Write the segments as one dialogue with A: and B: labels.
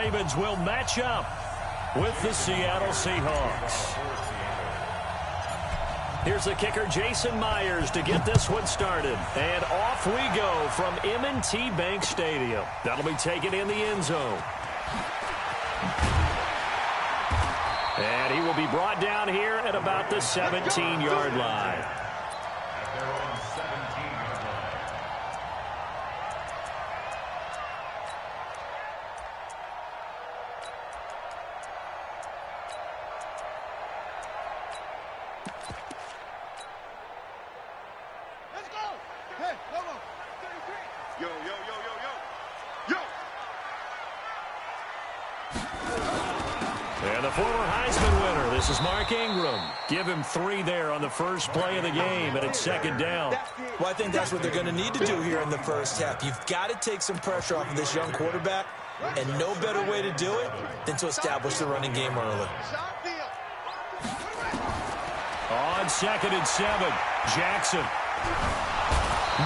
A: Ravens will match up with the Seattle Seahawks. Here's the kicker, Jason Myers, to get this one started. And off we go from M&T Bank Stadium. That'll be taken in the end zone. And he will be brought down here at about the 17-yard line. And the former Heisman winner, this is Mark Ingram. Give him 3 there on the first play of the game, and it's second down.
B: Well, I think that's what they're going to need to do here in the first half. You've got to take some pressure off of this young quarterback, and no better way to do it than to establish the running game early.
A: On 2nd and 7, Jackson.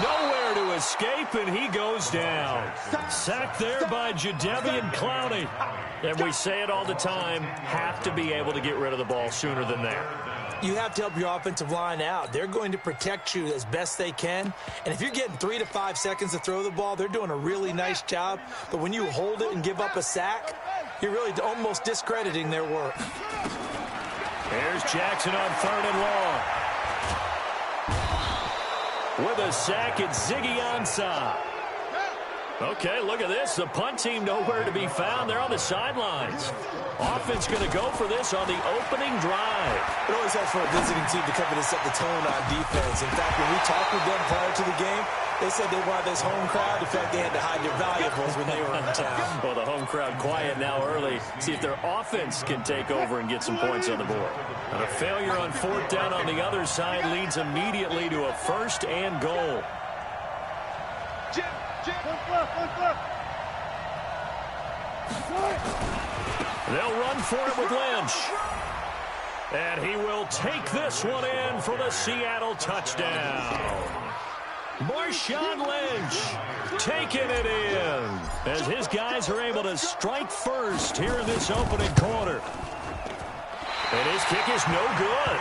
A: Nowhere to escape, and he goes down. Sacked there by Jadeveon Clowney. And we say it all the time, have to be able to get rid of the ball sooner than that.
B: You have to help your offensive line out. They're going to protect you as best they can. And if you're getting 3 to 5 seconds to throw the ball, they're doing a really nice job. But when you hold it and give up a sack, you're really almost discrediting their work.
A: Here's Jackson on 3rd and long. With a sack, it's Ziggy Ansah. Okay, look at this. The punt team nowhere to be found. They're on the sidelines. Offense going to go for this on the opening drive.
B: It always helps for a visiting team to come in and set the tone on defense. In fact, when we talked with them prior to the game, they said they wanted this home crowd. In fact, they had to hide their valuables when they were in town.
A: Well, the home crowd quiet now early. See if their offense can take over and get some points on the board. And a failure on 4th down on the other side leads immediately to a 1st and goal. They'll run for it with Lynch. And he will take this one in for the Seattle touchdown. Marshawn Lynch taking it in as his guys are able to strike first here in this opening quarter. And his kick is no good.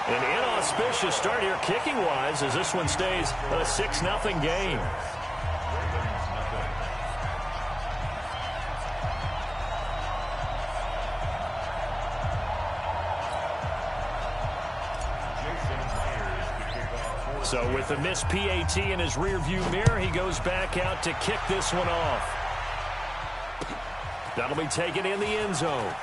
A: An inauspicious start here kicking-wise as this one stays a 6-0 game. So with the missed PAT in his rearview mirror, he goes back out to kick this one off. That'll be taken in the end zone.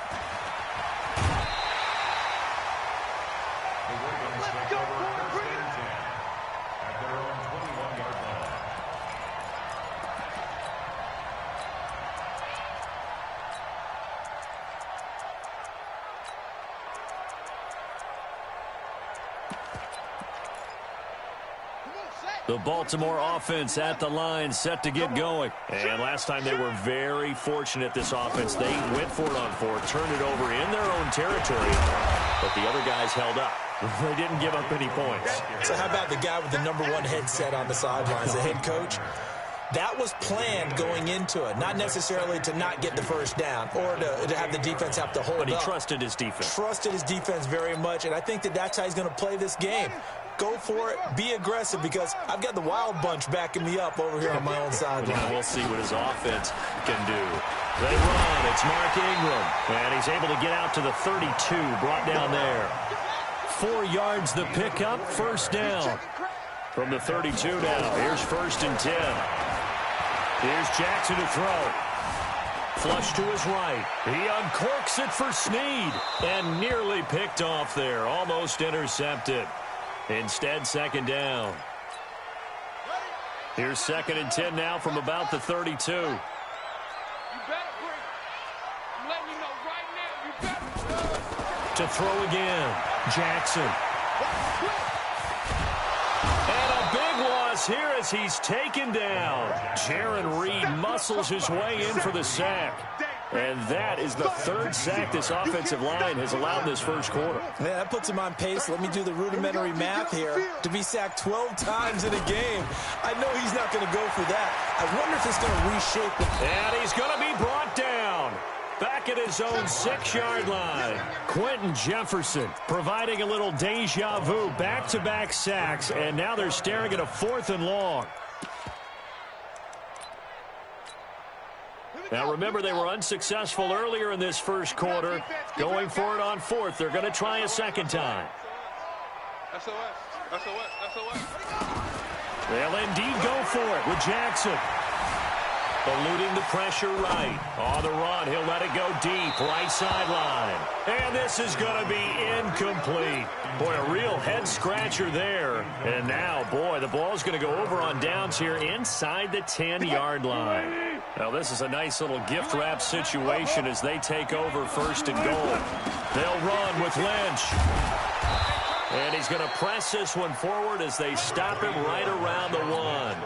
A: The Baltimore offense at the line, set to get going. And last time they were very fortunate, this offense. They went for it on 4, turned it over in their own territory, but the other guys held up. They didn't give up any points.
B: So how about the guy with the #1 headset on the sidelines, the head coach? That was planned going into it, not necessarily to not get the first down or to have the defense have to hold up.
A: But he trusted his defense.
B: Trusted his defense very much, and I think that's how he's going to play this game. Go for it, be aggressive, because I've got the wild bunch backing me up over here on my own sideline.
A: We'll see what his offense can do. They run. It's Mark Ingram, and he's able to get out to the 32, brought down there. 4 yards the pickup, 1st down. From the 32 now, here's 1st and 10. Here's Jackson to throw. Flush to his right. He uncorks it for Snead, and nearly picked off there, almost intercepted. Instead, 2nd down. Here's 2nd and 10 now from about the 32. To throw again, Jackson. And a big loss here as he's taken down. Jaron Reed muscles his way in for the sack. And that is the 3rd sack this offensive line has allowed this first quarter.
B: Yeah, that puts him on pace. Let me do the rudimentary math here. To be sacked 12 times in a game, I know he's not going to go for that. I wonder if it's going to reshape it.
A: And he's going to be brought down. back at his own 6-yard line. Quentin Jefferson providing a little deja vu, back-to-back sacks, and now they're staring at a 4th and long. Now, remember, they were unsuccessful earlier in this first quarter. Going for it on 4th. They're going to try a second time. They'll indeed go for it with Jackson. Eluding the pressure right. On the run, he'll let it go deep, right sideline. And this is going to be incomplete. Boy, a real head-scratcher there. And now, boy, the ball's going to go over on downs here inside the 10-yard line. Now, this is a nice little gift wrap situation as they take over 1st and goal. They'll run with Lynch. And he's going to press this one forward as they stop him right around the 1.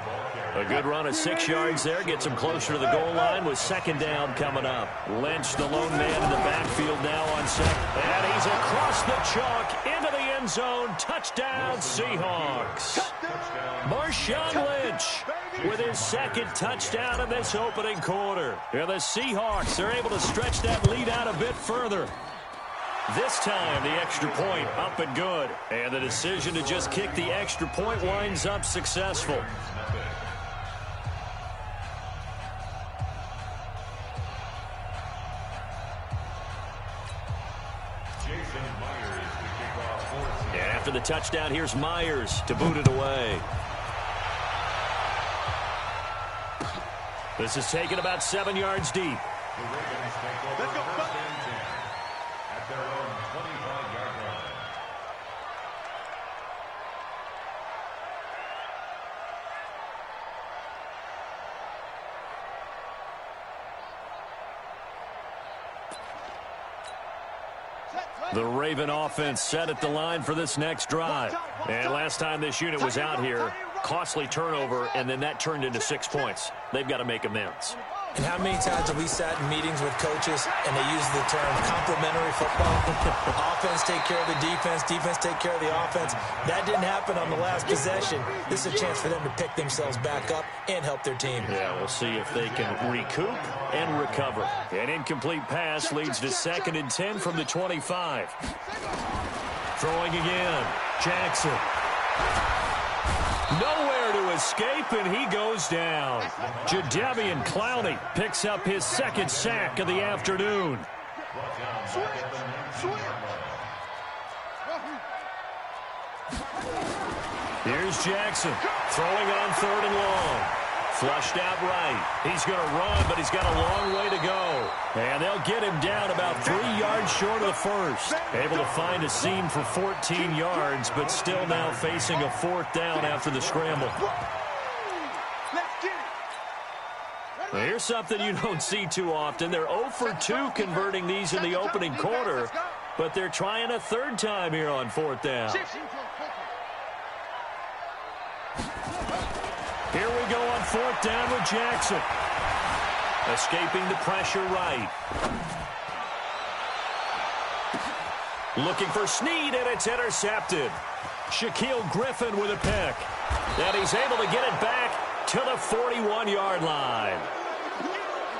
A: A good run of 6 yards there. Gets him closer to the goal line with 2nd down coming up. Lynch, the lone man in the backfield now on 2nd. And he's across the chalk into the end zone. Touchdown, Seahawks. Marshawn Lynch with his 2nd touchdown in this opening quarter. And the Seahawks are able to stretch that lead out a bit further. This time, the extra point up and good. And the decision to just kick the extra point winds up successful. And after the touchdown, here's Myers to boot it away. This is taken about 7 yards deep.
C: Let's go. At their own 25-yard line.
A: The Raven offense set at the line for this next drive. And last time this unit was out here, costly turnover, and then that turned into 6 points. They've got to make amends.
B: And how many times have we sat in meetings with coaches and they use the term complementary football? Offense take care of the defense, defense take care of the offense. That didn't happen on the last possession. This is a chance for them to pick themselves back up and help their team.
A: Yeah, we'll see if they can recoup and recover. An incomplete pass leads to 2nd and 10 from the 25. Throwing again. Jackson. Nowhere to escape, and he goes down. Jadeveon Clowney picks up his 2nd sack of the afternoon. Here's Jackson throwing on 3rd and long. Flushed out right. He's going to run, but he's got a long way to go. And they'll get him down about 3 yards short of the 1st. Able to find a seam for 14 yards, but still now facing a 4th down after the scramble. Well, here's something you don't see too often. They're 0 for 2 converting these in the opening quarter, but they're trying a 3rd time here on 4th down. Here we go on 4th down with Jackson. Escaping the pressure right. Looking for Snead, and it's intercepted. Shaquille Griffin with a pick. And he's able to get it back to the 41-yard line.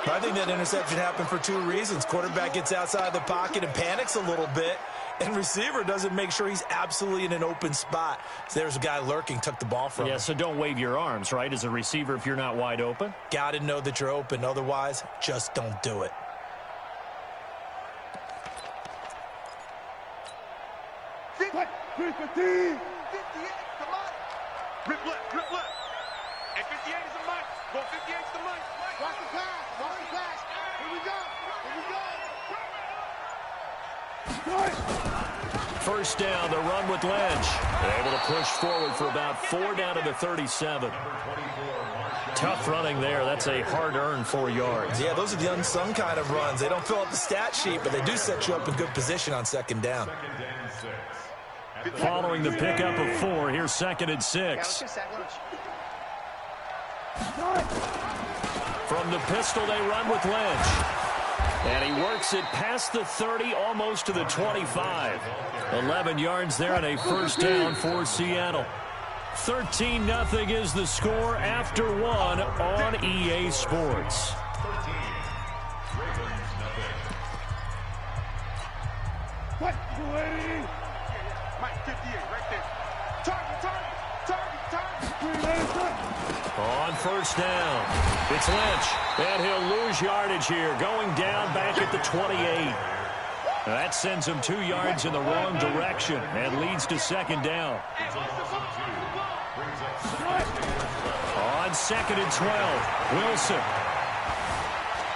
B: I think that interception happened for 2 reasons. Quarterback gets outside the pocket and panics a little bit, and receiver doesn't make sure he's absolutely in an open spot. So there's a guy lurking, took the ball from him.
A: Yeah, so don't wave your arms, right, as a receiver if you're not wide open.
B: Got to know that you're open. Otherwise, just don't do it.
C: Rip left, rip left. And 58 is the money. Go 58 is the money. Watch the pass. Watch the pass. Here we go.
A: First down, the run with Lynch. They're able to push forward for about 4 down to the 37. Tough running there. That's a hard-earned 4 yards.
B: Yeah, those are the unsung kind of runs. They don't fill up the stat sheet, but they do set you up in good position on 2nd down.
A: Following the pickup of 4, here's 2nd and 6. From the pistol, they run with Lynch. And he works it past the 30, almost to the 25. 11 yards there and a first down for Seattle. 13-0 is the score after 1 on EA Sports.
C: Mike, 58, right there. Target.
A: On first down, it's Lynch, and he'll lose yardage here, going down back at the 28. That sends him 2 yards in the wrong direction and leads to second down. On 2nd and 12, Wilson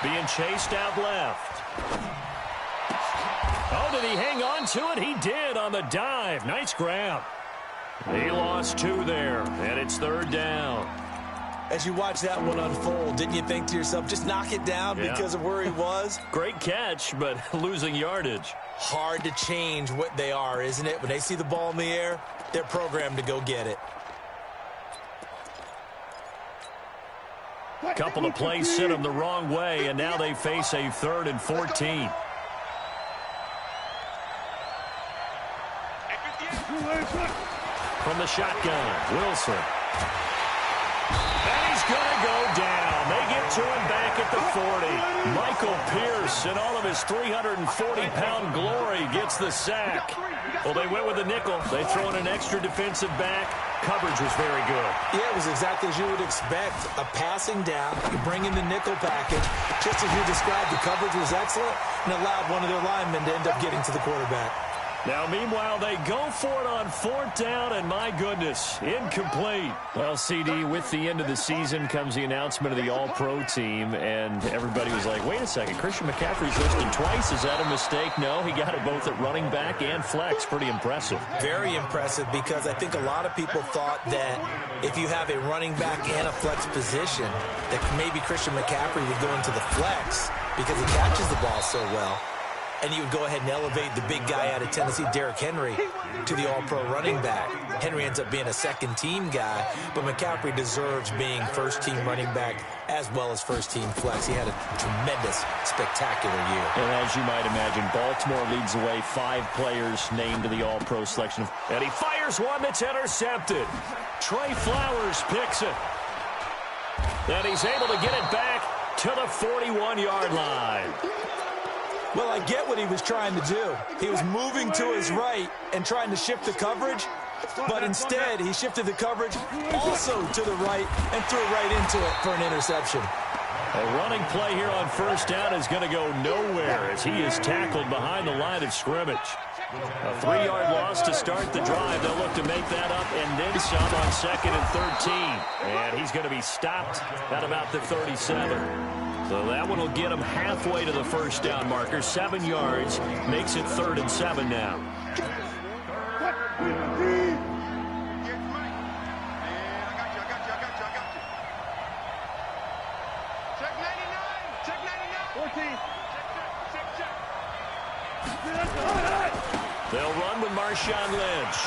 A: being chased out left. Oh, did he hang on to it? He did on the dive. Nice grab. He lost 2 there, and it's 3rd down.
B: As you watch that one unfold, didn't you think to yourself, just knock it down because of where he was?
A: Great catch, but losing yardage.
B: Hard to change what they are, isn't it? When they see the ball in the air, they're programmed to go get it.
A: Couple of plays sent them the wrong way, and now they face a 3rd and 14. From the shotgun, Wilson. And he's going to go down. They get to him back at the 40. Michael Pierce, in all of his 340-pound glory, gets the sack. Well, they went with a nickel. They throw in an extra defensive back. Coverage was very good.
B: Yeah, it was exactly as you would expect. A passing down, you bring in the nickel package. Just as you described, the coverage was excellent and allowed one of their linemen to end up getting to the quarterback.
A: Now, meanwhile, they go for it on 4th down, and my goodness, incomplete. Well, CD, with the end of the season comes the announcement of the All-Pro team, and everybody was like, wait a second, Christian McCaffrey's listed twice. Is that a mistake? No, he got it both at running back and flex. Pretty impressive.
B: Very impressive, because I think a lot of people thought that if you have a running back and a flex position, that maybe Christian McCaffrey would go into the flex because he catches the ball so well. And you would go ahead and elevate the big guy out of Tennessee, Derrick Henry, to the all-pro running back. Henry ends up being a second-team guy, but McCaffrey deserves being first-team running back as well as first-team flex. He had a tremendous, spectacular year.
A: And as you might imagine, Baltimore leads the way. 5 players named to the all-pro selection. And he fires one that's intercepted. Trey Flowers picks it. And he's able to get it back to the 41-yard line.
B: Well, I get what he was trying to do. He was moving to his right and trying to shift the coverage, but instead he shifted the coverage also to the right and threw right into it for an interception.
A: A running play here on first down is going to go nowhere as he is tackled behind the line of scrimmage. A 3-yard loss to start the drive. They'll look to make that up and then some on 2nd and 13. And he's going to be stopped at about the 37. So that one will get him halfway to the first down marker. 7 yards makes it 3rd and 7 now.
C: Check 99. Check 99. 14.
A: They'll run with Marshawn Lynch.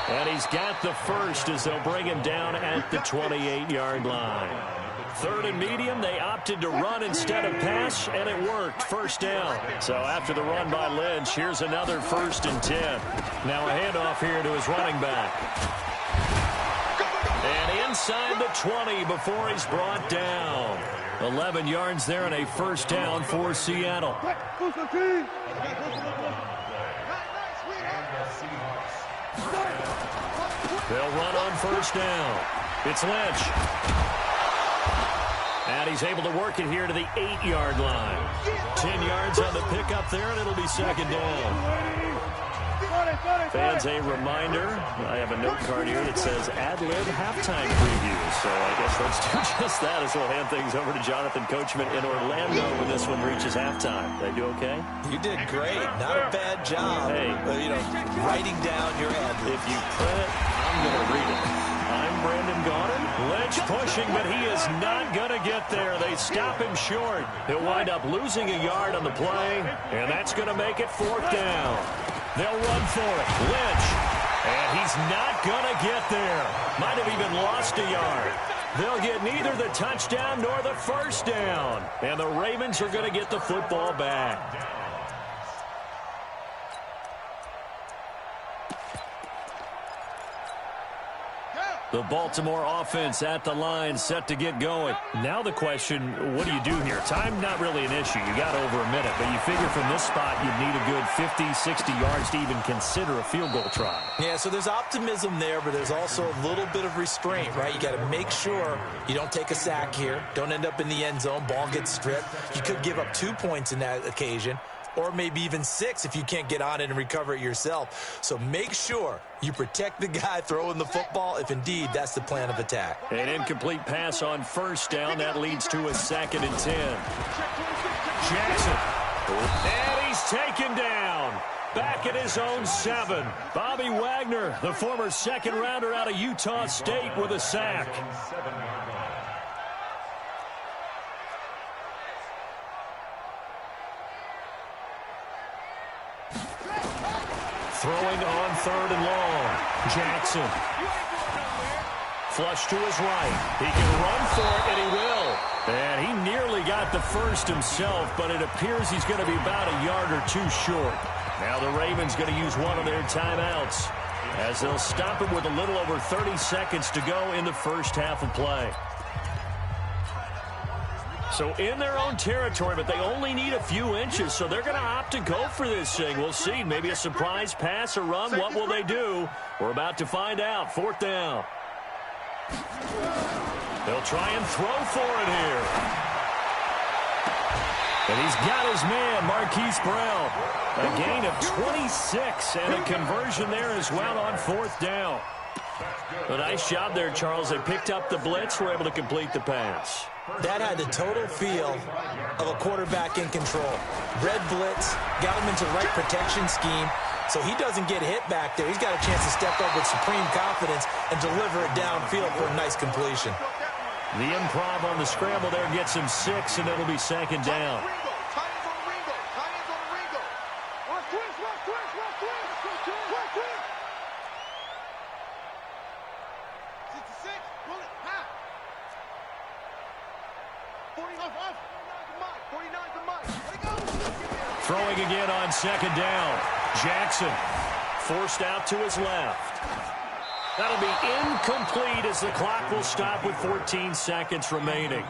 A: And he's got the first as they'll bring him down at the 28-yard line. 3rd and medium, they opted to run instead of pass, and it worked. First down. So after the run by Lynch, here's another 1st and 10. Now a handoff here to his running back. And inside the 20 before he's brought down. 11 yards there and a first down for Seattle. They'll run on first down. It's Lynch. And he's able to work it here to the 8-yard line. 10 yards on the pickup there, and it'll be second down. Fans, a reminder, I have a note card here that says ad-lib halftime preview. So I guess let's do just that as we'll hand things over to Jonathan Coachman in Orlando when this one reaches halftime. Did I do okay?
B: You did great. Not a bad job.
A: Hey.
B: Writing down your ad-lib.
A: If you print it, I'm going to read it. I'm Brandon Gaudin. Lynch pushing, but he is not going to get there. They stop him short. He'll wind up losing a yard on the play, and that's going to make it 4th down. They'll run for it. Lynch. And he's not going to get there. Might have even lost a yard. They'll get neither the touchdown nor the first down. And the Ravens are going to get the football back. The Baltimore offense at the line, set to get going. Now the question, what do you do here? Time not really an issue. You got over a minute, but you figure from this spot you'd need a good 50, 60 yards to even consider a field goal try.
B: Yeah, so there's optimism there, but there's also a little bit of restraint, right? You got to make sure you don't take a sack here. Don't end up in the end zone. Ball gets stripped. You could give up 2 points in that occasion, or maybe even 6 if you can't get on it and recover it yourself. So make sure you protect the guy throwing the football if indeed that's the plan of attack.
A: An incomplete pass on first down. That leads to a 2nd and 10. Jackson. And he's taken down. Back at his own 7. Bobby Wagner, the former second rounder out of Utah State, with a sack. Throwing on 3rd and long. Jackson. Flush to his right. He can run for it, and he will. And he nearly got the first himself, but it appears he's going to be about a yard or 2 short. Now the Ravens going to use one of their timeouts, as they'll stop him with a little over 30 seconds to go in the first half of play. So in their own territory, but they only need a few inches, so they're going to opt to go for this thing. We'll see. Maybe a surprise pass or run. What will they do? We're about to find out. 4th down. They'll try and throw for it here. And he's got his man, Marquise Brown. A gain of 26 and a conversion there as well on 4th down. A nice job there, Charles. They picked up the blitz, were able to complete the pass.
B: That had the total feel of a quarterback in control. Red blitz, got him into the right protection scheme, so he doesn't get hit back there. He's got a chance to step up with supreme confidence and deliver it downfield for a nice completion.
A: The improv on the scramble there gets him 6, and it'll be 2nd down. Throwing again on 2nd down. Jackson forced out to his left. That'll be incomplete as the clock will stop with 14 seconds remaining.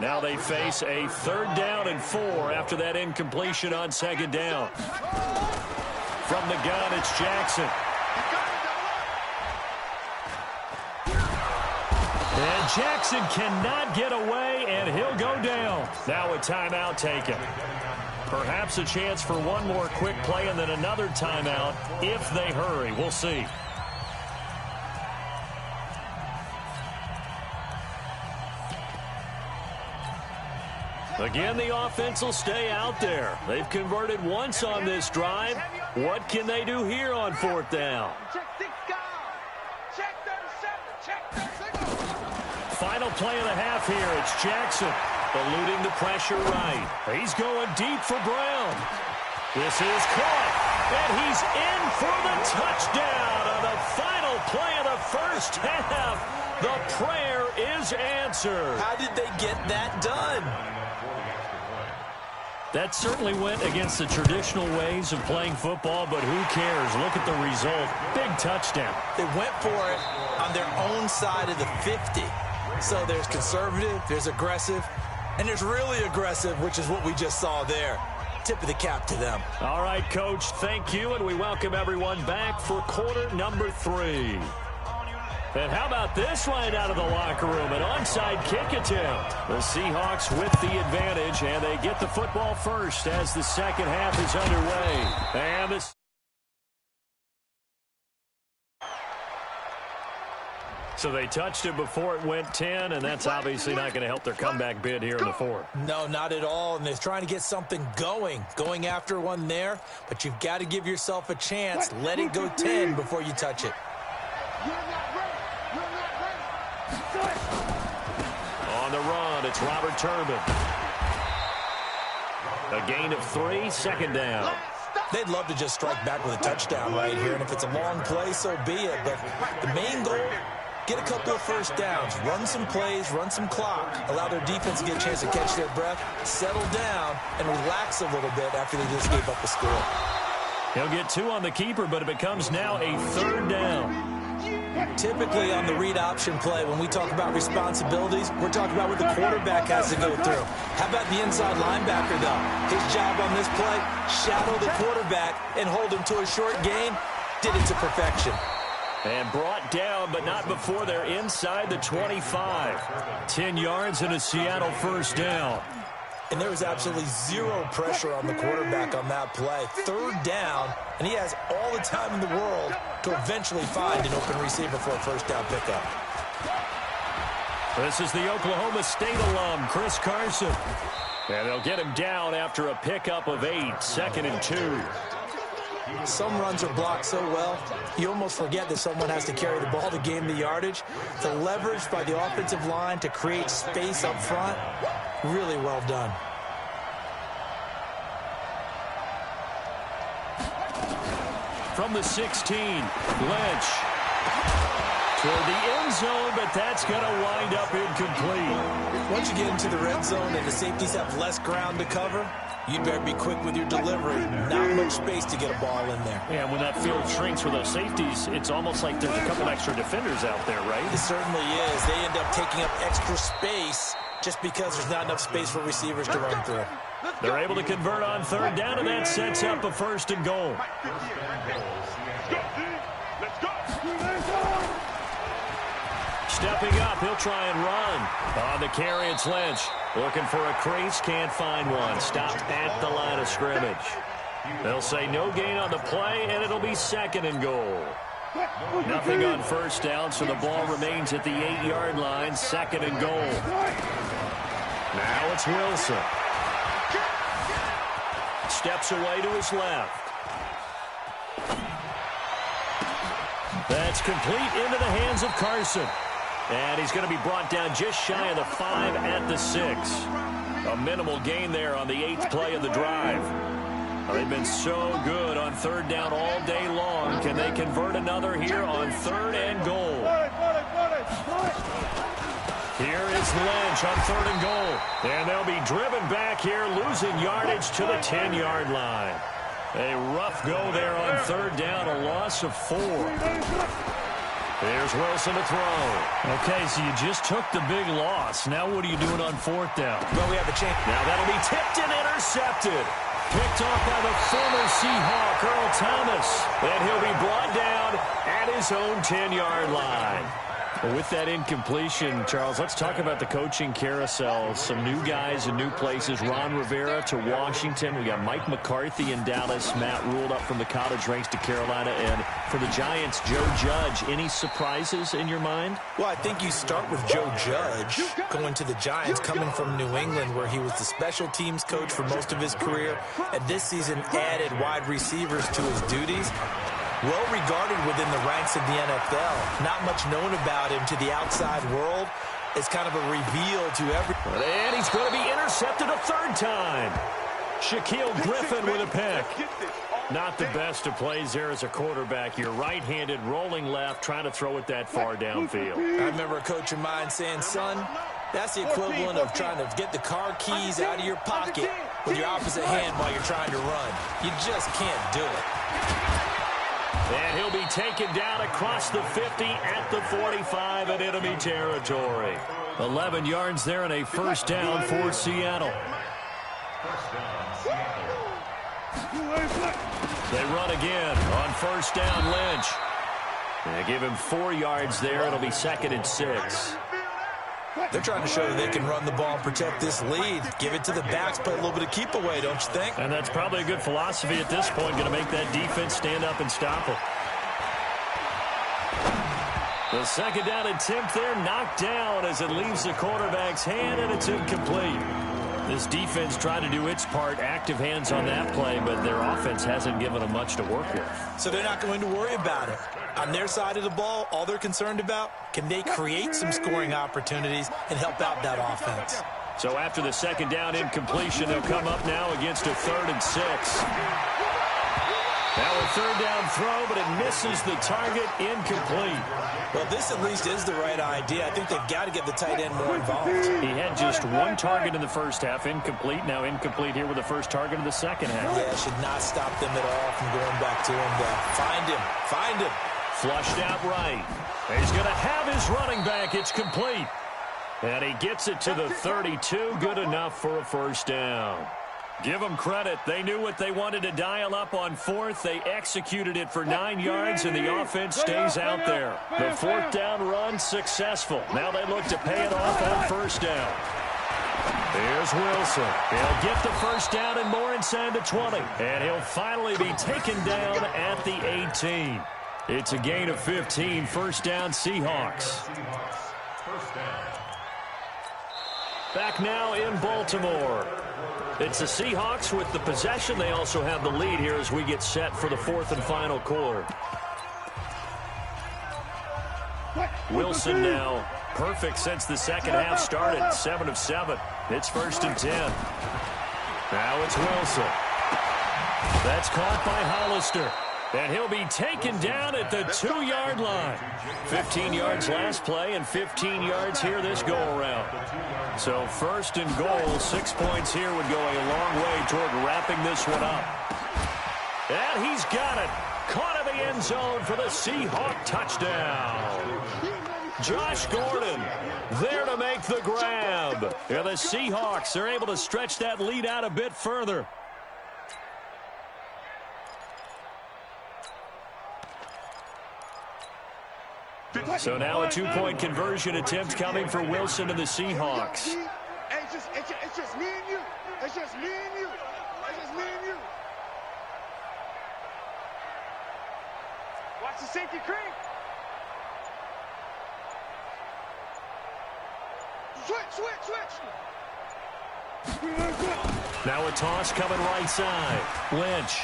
A: Now they face a 3rd down and 4 after that incompletion on 2nd down. From the gun, it's Jackson. And Jackson cannot get away, and he'll go down. Now a timeout taken. Perhaps a chance for one more quick play and then another timeout if they hurry. We'll see. Again, the offense will stay out there. They've converted once on this drive. What can they do here on 4th down? Final play of the half here. It's Jackson eluding the pressure right. He's going deep for Brown. This is caught, and he's in for the touchdown on the final play of the first half. The prayer is answered.
B: How did they get that done?
A: That certainly went against the traditional ways of playing football, but who cares? Look at the result. Big touchdown.
B: They went for it on their own side of the 50. So there's conservative, there's aggressive, and there's really aggressive, which is what we just saw there. Tip of the cap to them.
A: All right, Coach, thank you, and we welcome everyone back for quarter number 3. And how about this right out of the locker room? An onside kick attempt. The Seahawks with the advantage, and they get the football first as the second half is underway. And this... So they touched it before it went 10, and that's obviously not going to help their comeback bid here in the 4th.
B: No, not at all, and they're trying to get something going after one there, but you've got to give yourself a chance. Let it go 10 before you touch it.
A: On the run, it's Robert Turbin. A gain of 3, 2nd down.
B: They'd love to just strike back with a touchdown right here, and if it's a long play, so be it. But the main goal, get a couple of first downs, run some plays, run some clock, allow their defense to get a chance to catch their breath, settle down, and relax a little bit after they just gave up the score.
A: He'll get 2 on the keeper, but it becomes now a 3rd down.
B: Typically on the read option play, when we talk about responsibilities, we're talking about what the quarterback has to go through. How about the inside linebacker, though? His job on this play, shadow the quarterback and hold him to a short gain. Did it to perfection.
A: And brought down, but not before they're inside the 25. 10 yards and a Seattle first down.
B: And there was absolutely zero pressure on the quarterback on that play. Third down, and he has all the time in the world to eventually find an open receiver for a first down pickup.
A: This is the Oklahoma State alum, Chris Carson. And they'll get him down after a pickup of 8, 2nd and 2.
B: Some runs are blocked so well, you almost forget that someone has to carry the ball to gain the yardage. The leverage by the offensive line to create space up front, really well done.
A: From the 16, Lynch. Toward the end zone, but that's going to wind up incomplete.
B: Once you get into the red zone and the safeties have less ground to cover, you better be quick with your delivery. Not much space to get a ball in there.
A: Yeah, when that field shrinks for those safeties, it's almost like there's a couple extra defenders out there, right?
B: It certainly is. They end up taking up extra space just because there's not enough space for receivers to run through.
A: They're able to convert on third down, and that sets up a 1st and goal. Stepping up, he'll try and run. On the carry, it's Lynch. Looking for a crease, can't find one. Stopped at the line of scrimmage. They'll say no gain on the play, and it'll be 2nd and goal. Nothing on first down, so the ball remains at the 8-yard line, 2nd and goal. Now it's Wilson. Steps away to his left. That's complete into the hands of Carson. And he's going to be brought down just shy of the 5 at the 6. A minimal gain there on the 8th play of the drive. They've been so good on third down all day long. Can they convert another here on 3rd and goal? Here is Lynch on 3rd and goal. And they'll be driven back here, losing yardage to the 10-yard line. A rough go there on 3rd down, a loss of 4. Here's Wilson to throw. Okay, so you just took the big loss. Now what are you doing on 4th down?
B: Well, we have a chance.
A: Now that'll be tipped and intercepted. Picked off by the former Seahawk, Earl Thomas. And he'll be brought down at his own 10-yard line. Well, with that incompletion, Charles, let's talk about the coaching carousel. Some new guys in new places. Ron Rivera to Washington. We got Mike McCarthy in Dallas. Matt Ruled up from the college ranks to Carolina. And for the Giants, Joe Judge. Any surprises in your mind?
B: Well, I think you start with Joe Judge going to the Giants, coming from New England, where he was the special teams coach for most of his career. And this season added wide receivers to his duties. Well regarded within the ranks of the NFL. Not much known about him to the outside world. It's kind of a reveal to everyone.
A: And he's going to be intercepted a 3rd time. Shaquille Griffin with a pick. Not the best of plays there as a quarterback. You're right-handed, rolling left, trying to throw it that far downfield.
B: I remember a coach of mine saying, son, that's the equivalent of trying to get the car keys out of your pocket with your opposite hand while you're trying to run. You just can't do it.
A: And he'll be taken down across the 50 at the 45 in enemy territory. 11 yards there and a 1st down for Seattle. They run again on 1st down, Lynch. They give him 4 yards there. It'll be 2nd and 6.
B: They're trying to show that they can run the ball and protect this lead. Give it to the backs, play a little bit of keep away, don't you think?
A: And that's probably a good philosophy at this point, going to make that defense stand up and stop it. The 2nd down attempt there knocked down as it leaves the quarterback's hand, and it's incomplete. This defense tried to do its part, active hands on that play, but their offense hasn't given them much to work with.
B: So they're not going to worry about it. On their side of the ball, all they're concerned about, can they create some scoring opportunities and help out that offense?
A: So after the 2nd down incompletion, they'll come up now against a 3rd and 6. Now a 3rd down throw, but it misses the target, incomplete.
B: Well, this at least is the right idea. I think they've got to get the tight end more involved.
A: He had just 1 target in the first half, incomplete. Now incomplete here with the first target of the second half.
B: Yeah, should not stop them at all from going back to him. Find him.
A: Flushed out right. He's going to have his running back. It's complete. And he gets it to the 32. Good enough for a first down. Give them credit. They knew what they wanted to dial up on fourth. They executed it for 9 yards, and the offense stays out there. The fourth down run successful. Now they look to pay it off on first down. Here's Wilson. He'll get the first down and more inside the 20. And he'll finally be taken down at the 18. It's a gain of 15. First down, Seahawks. Back now in Baltimore. It's the Seahawks with the possession. They also have the lead here as we get set for the fourth and final quarter. Wilson now perfect since the second half started. 7 of 7. It's first and 10. Now it's Wilson. That's caught by Hollister. And he'll be taken down at the 2-yard line. 15 yards last play and 15 yards here this go-around. So first and goal, 6 points here would go a long way toward wrapping this one up. And he's got it. Caught in the end zone for the Seahawk touchdown. Josh Gordon there to make the grab. And the Seahawks are able to stretch that lead out a bit further. So now a 2-point conversion attempt coming for Wilson and the Seahawks.
C: It's just me and you. It's just me and you. It's just me and you. Watch the safety creep. Switch.
A: Now a toss coming right side. Lynch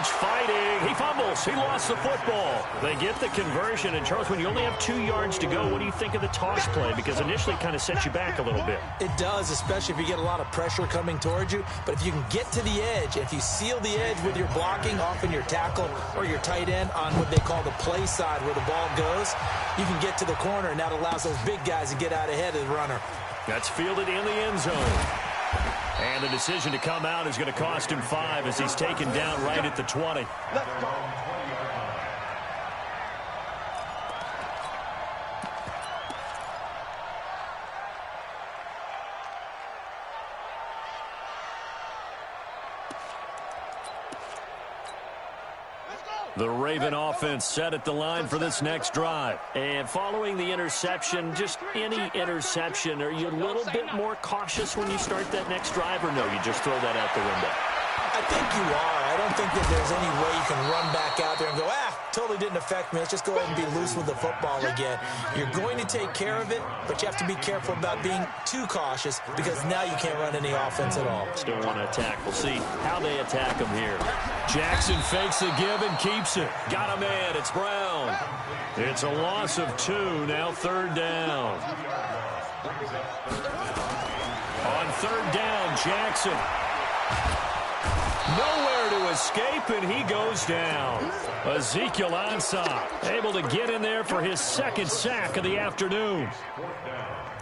A: fighting. He fumbles. He lost the football. They get the conversion. And, Charles, when you only have 2 yards to go, what do you think of the toss play? Because initially it kind of sets you back a little bit.
B: It does, especially if you get a lot of pressure coming towards you. But if you can get to the edge, if you seal the edge with your blocking, often your tackle or your tight end on what they call the play side where the ball goes, you can get to the corner, and that allows those big guys to get out ahead of the runner.
A: That's fielded in the end zone. And the decision to come out is going to cost him 5 as he's taken down right at the 20. The Raven offense set at the line for this next drive. And following the interception, just any interception, are you a little bit more cautious when you start that next drive, or no, you just throw that out the window?
B: I think you are. I don't think that there's any way you can run back out there and go, totally didn't affect me. Let's just go ahead and be loose with the football again. You're going to take care of it, but you have to be careful about being too cautious because now you can't run any offense at all.
A: Still want to attack. We'll see how they attack him here. Jackson fakes the give and keeps it. Got a man. It's Brown. It's a loss of 2. Now third down. On third down, Jackson. Nowhere to escape, and he goes down. Ezekiel Ansah able to get in there for his second sack of the afternoon.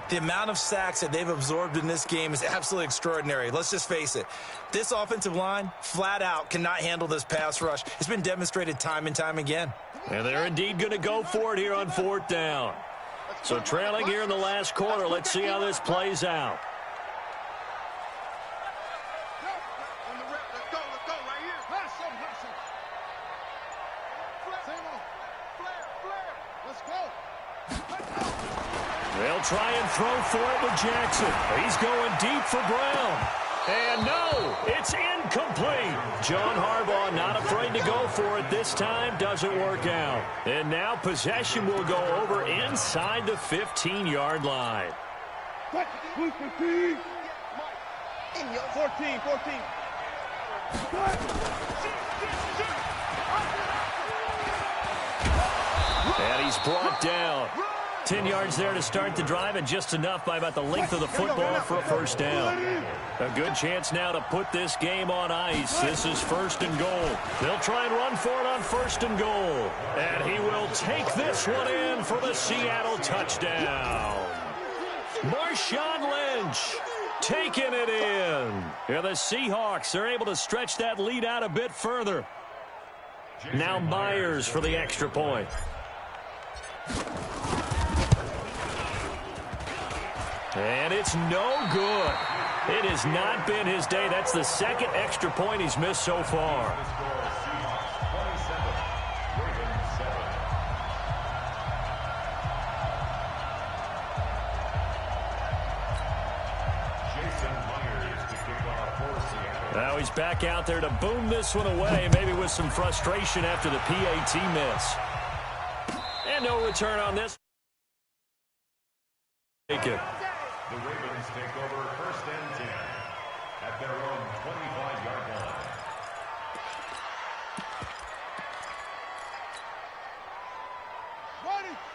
B: The amount of sacks that they've absorbed in this game is absolutely extraordinary. Let's just face it. This offensive line, flat out, cannot handle this pass rush. It's been demonstrated time and time again.
A: And they're indeed going to go for it here on fourth down. So trailing here in the last quarter, let's see how this plays out. They'll try and throw for it with Jackson. He's going deep for Brown. And no, it's incomplete. John Harbaugh not afraid to go for it this time. Doesn't work out. And now possession will go over inside the 15-yard line.
C: 14.
A: And he's brought down. 10 yards there to start the drive, and just enough by about the length of the football for a first down. A good chance now to put this game on ice. This is first and goal. They'll try and run for it on first and goal. And he will take this one in for the Seattle touchdown. Marshawn Lynch taking it in. And the Seahawks are able to stretch that lead out a bit further. Now Myers for the extra point. And it's no good. It has not been his day. That's the second extra point he's missed so far. Now he's back out there to boom this one away, maybe with some frustration after the PAT miss. And no return on this. Take it.
D: The Ravens take over 1st and 10 at their own 25-yard line.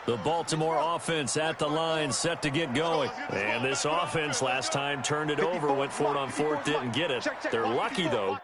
A: The Baltimore offense at the line, set to get going. And this offense last time turned it over, went for it on 4th, didn't get it. They're lucky, though.